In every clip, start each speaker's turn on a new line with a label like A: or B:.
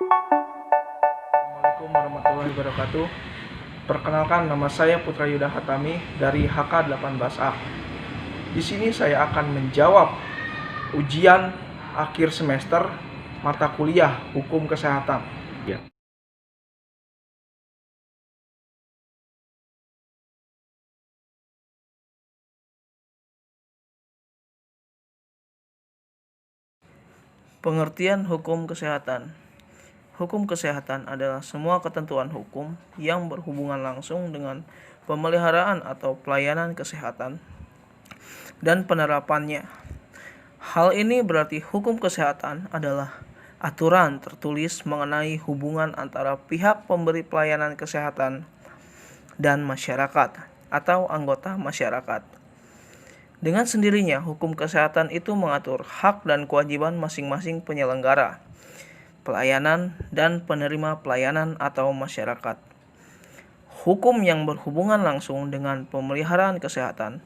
A: Assalamualaikum warahmatullahi wabarakatuh. Perkenalkan, nama saya Putra Yuda Hatami dari HK18A. Di sini saya akan menjawab ujian akhir semester mata kuliah Hukum Kesehatan.
B: Ya.
C: Pengertian hukum kesehatan. Hukum kesehatan adalah semua ketentuan hukum yang berhubungan langsung dengan pemeliharaan atau pelayanan kesehatan dan penerapannya. Hal ini berarti hukum kesehatan adalah aturan tertulis mengenai hubungan antara pihak pemberi pelayanan kesehatan dan masyarakat atau anggota masyarakat. Dengan sendirinya, hukum kesehatan itu mengatur hak dan kewajiban masing-masing penyelenggara pelayanan dan penerima pelayanan atau masyarakat. Hukum yang berhubungan langsung dengan pemeliharaan kesehatan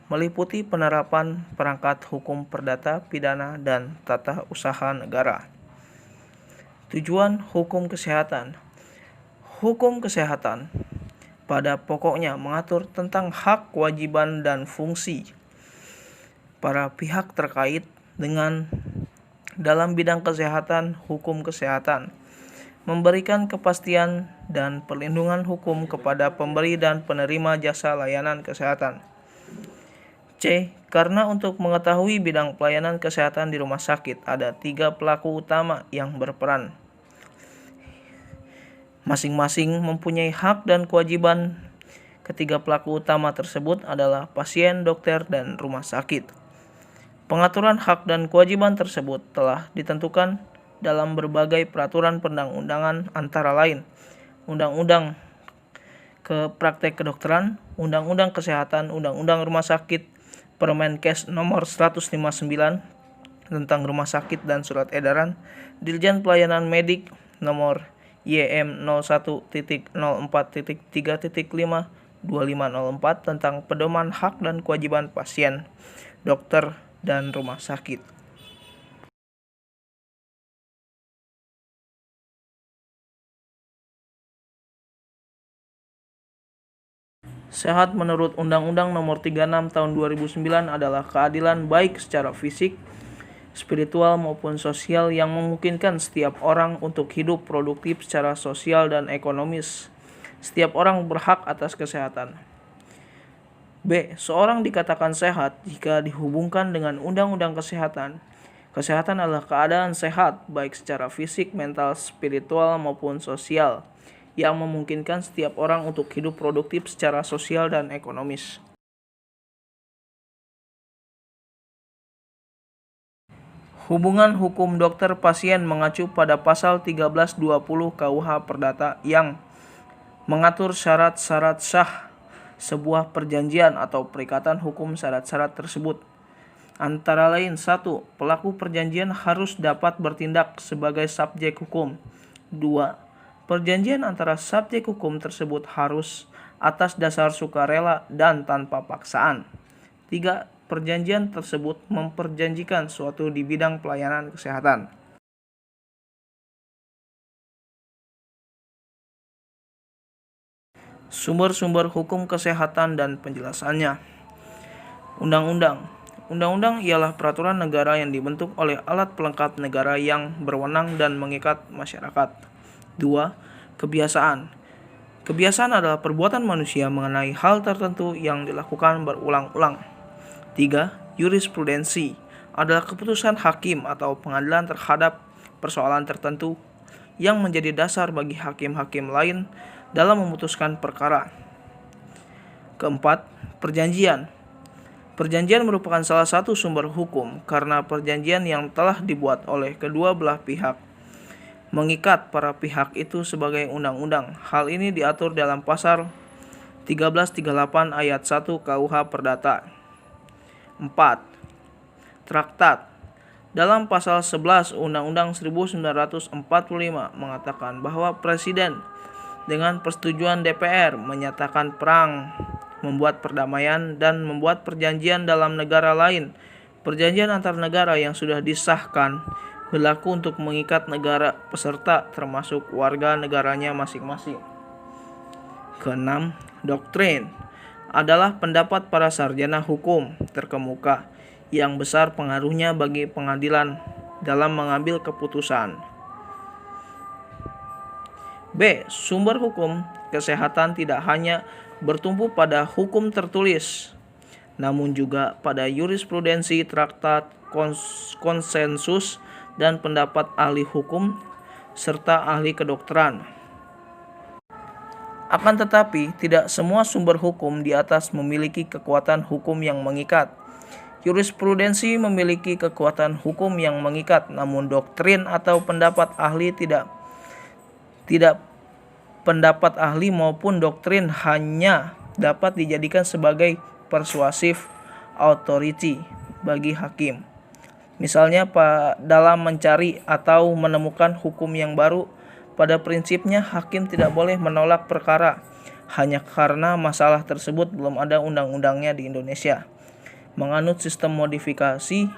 C: meliputi penerapan perangkat hukum perdata pidana dan tata usaha negara. Tujuan hukum kesehatan. Hukum kesehatan pada pokoknya mengatur tentang hak, kewajiban, dan fungsi para pihak terkait dengan dalam bidang kesehatan, hukum kesehatan, memberikan kepastian dan perlindungan hukum kepada pemberi dan penerima jasa layanan kesehatan. C. Karena untuk mengetahui bidang pelayanan kesehatan di rumah sakit ada 3 pelaku utama yang berperan. Masing-masing mempunyai hak dan kewajiban. Ketiga pelaku utama tersebut adalah pasien, dokter, dan rumah sakit. Pengaturan hak dan kewajiban tersebut telah ditentukan dalam berbagai peraturan perundang-undangan antara lain Undang-Undang Praktek Kedokteran, Undang-Undang Kesehatan, Undang-Undang Rumah Sakit, Permenkes nomor 159 tentang rumah sakit dan surat edaran Dirjen Pelayanan Medik nomor YM 01.04.3.5/2504 tentang pedoman hak dan kewajiban pasien, dokter, dan rumah sakit. Sehat menurut Undang-Undang Nomor 36 Tahun 2009 adalah keadilan baik secara fisik, spiritual maupun sosial yang memungkinkan setiap orang untuk hidup produktif secara sosial dan ekonomis. Setiap orang berhak atas kesehatan. B. Seorang dikatakan sehat jika dihubungkan dengan Undang-Undang Kesehatan. Kesehatan adalah keadaan sehat baik secara fisik, mental, spiritual maupun sosial yang memungkinkan setiap orang untuk hidup produktif secara sosial dan ekonomis. Hubungan hukum dokter pasien mengacu pada pasal 1320 KUH Perdata yang mengatur syarat-syarat sah sebuah perjanjian atau perikatan hukum. Syarat-syarat tersebut antara lain: 1. Pelaku perjanjian harus dapat bertindak sebagai subjek hukum. 2. Perjanjian antara subjek hukum tersebut harus atas dasar sukarela dan tanpa paksaan. 3. Perjanjian tersebut memperjanjikan suatu di bidang pelayanan kesehatan. Sumber-sumber hukum kesehatan dan penjelasannya. Undang-undang. Undang-undang ialah peraturan negara yang dibentuk oleh alat pelengkap negara yang berwenang dan mengikat masyarakat. 2. Kebiasaan. Kebiasaan adalah perbuatan manusia mengenai hal tertentu yang dilakukan berulang-ulang. 3. Jurisprudensi adalah keputusan hakim atau pengadilan terhadap persoalan tertentu yang menjadi dasar bagi hakim-hakim lain dalam memutuskan perkara. Keempat, perjanjian. Perjanjian merupakan salah satu sumber hukum karena perjanjian yang telah dibuat oleh kedua belah pihak mengikat para pihak itu sebagai undang-undang. Hal ini diatur dalam pasal 1338 ayat 1 KUH Perdata. 4. Traktat. Dalam pasal 11 Undang-Undang 1945 mengatakan bahwa Presiden dengan persetujuan DPR menyatakan perang, membuat perdamaian, dan membuat perjanjian dalam negara lain. Perjanjian antar negara yang sudah disahkan berlaku untuk mengikat negara peserta termasuk warga negaranya masing-masing. Keenam, doktrin adalah pendapat para sarjana hukum terkemuka yang besar pengaruhnya bagi pengadilan dalam mengambil keputusan. B. Sumber hukum kesehatan tidak hanya bertumpu pada hukum tertulis, namun juga pada jurisprudensi, traktat, konsensus, dan pendapat ahli hukum serta ahli kedokteran. Akan tetapi, tidak semua sumber hukum di atas memiliki kekuatan hukum yang mengikat. Jurisprudensi memiliki kekuatan hukum yang mengikat, namun doktrin atau pendapat ahli tidak pendapat ahli maupun doktrin hanya dapat dijadikan sebagai persuasif authority bagi hakim. Misalnya dalam mencari atau menemukan hukum yang baru, pada prinsipnya hakim tidak boleh menolak perkara hanya karena masalah tersebut belum ada undang-undangnya di Indonesia. Menganut sistem modifikasi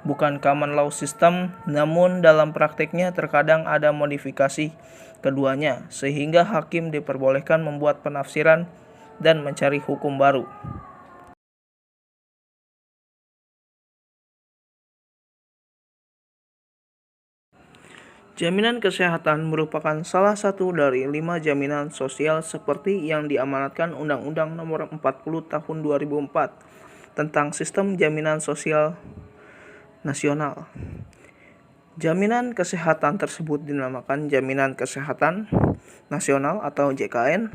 C: bukan common law system, namun dalam prakteknya terkadang ada modifikasi keduanya, sehingga hakim diperbolehkan membuat penafsiran dan mencari hukum baru. Jaminan kesehatan merupakan salah satu dari 5 jaminan sosial seperti yang diamanatkan Undang-Undang Nomor 40 Tahun 2004 tentang Sistem Jaminan Sosial Nasional. Jaminan kesehatan tersebut dinamakan Jaminan Kesehatan Nasional atau JKN,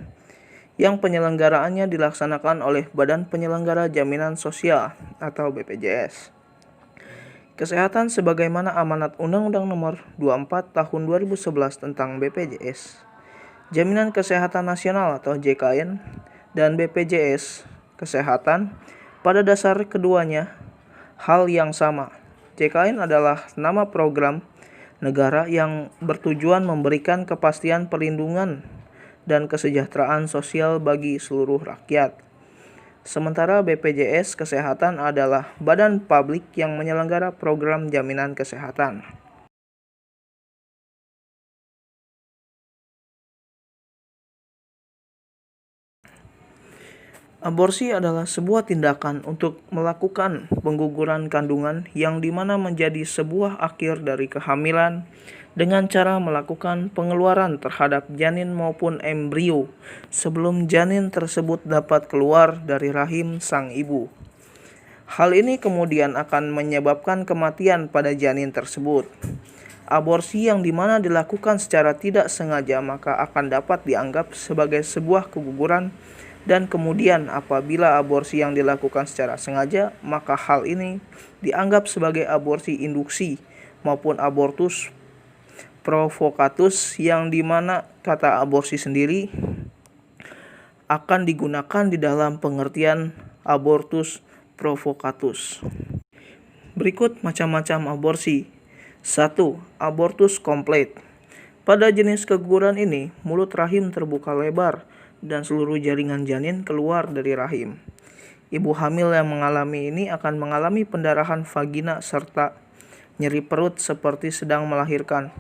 C: yang penyelenggaraannya dilaksanakan oleh Badan Penyelenggara Jaminan Sosial atau BPJS. Kesehatan sebagaimana amanat Undang-Undang Nomor 24 Tahun 2011 tentang BPJS. Jaminan Kesehatan Nasional atau JKN dan BPJS Kesehatan pada dasar keduanya hal yang sama. JKN adalah nama program negara yang bertujuan memberikan kepastian perlindungan dan kesejahteraan sosial bagi seluruh rakyat. Sementara BPJS Kesehatan adalah badan publik yang menyelenggara program jaminan kesehatan. Aborsi adalah sebuah tindakan untuk melakukan pengguguran kandungan yang dimana menjadi sebuah akhir dari kehamilan dengan cara melakukan pengeluaran terhadap janin maupun embrio sebelum janin tersebut dapat keluar dari rahim sang ibu. Hal ini kemudian akan menyebabkan kematian pada janin tersebut. Aborsi yang dimana dilakukan secara tidak sengaja maka akan dapat dianggap sebagai sebuah keguguran. Dan kemudian apabila aborsi yang dilakukan secara sengaja, maka hal ini dianggap sebagai aborsi induksi maupun abortus provocatus, yang dimana kata aborsi sendiri akan digunakan di dalam pengertian abortus provocatus. Berikut macam-macam aborsi. 1. Abortus komplit. Pada jenis keguguran ini, mulut rahim terbuka lebar dan seluruh jaringan janin keluar dari rahim. Ibu hamil yang mengalami ini akan mengalami pendarahan vagina serta nyeri perut seperti sedang melahirkan.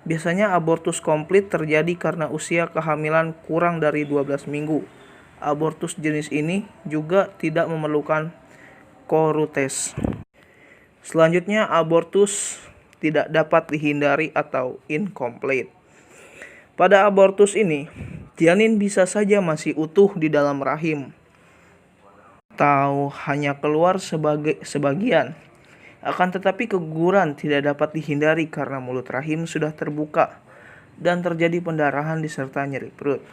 C: Biasanya abortus komplit terjadi karena usia kehamilan kurang dari 12 minggu. Abortus jenis ini juga tidak memerlukan korutes. Selanjutnya, abortus tidak dapat dihindari atau incomplete. Pada abortus ini, janin bisa saja masih utuh di dalam rahim atau hanya keluar sebagian. Akan tetapi keguguran tidak dapat dihindari karena mulut rahim sudah terbuka dan terjadi pendarahan diserta nyeri perut.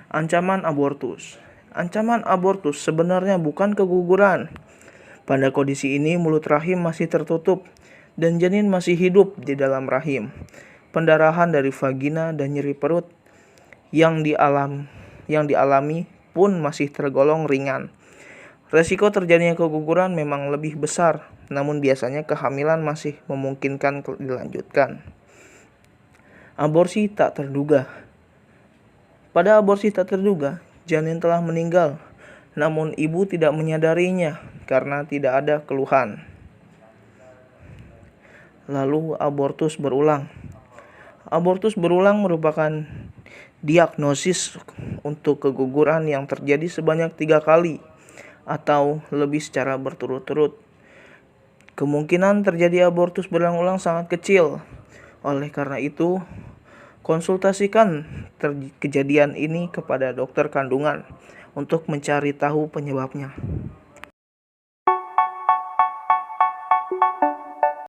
C: Ancaman abortus. Ancaman abortus sebenarnya bukan keguguran. Pada kondisi ini mulut rahim masih tertutup dan janin masih hidup di dalam rahim. Pendarahan dari vagina dan nyeri perut yang dialami pun masih tergolong ringan. Resiko terjadinya keguguran memang lebih besar, namun biasanya kehamilan masih memungkinkan dilanjutkan. Aborsi tak terduga. Pada aborsi tak terduga, janin telah meninggal, namun ibu tidak menyadarinya karena tidak ada keluhan. Lalu abortus berulang. Abortus berulang merupakan diagnosis untuk keguguran yang terjadi sebanyak 3 kali atau lebih secara berturut-turut. Kemungkinan terjadi abortus berulang-ulang sangat kecil. Oleh karena itu, konsultasikan kejadian ini kepada dokter kandungan untuk mencari tahu penyebabnya.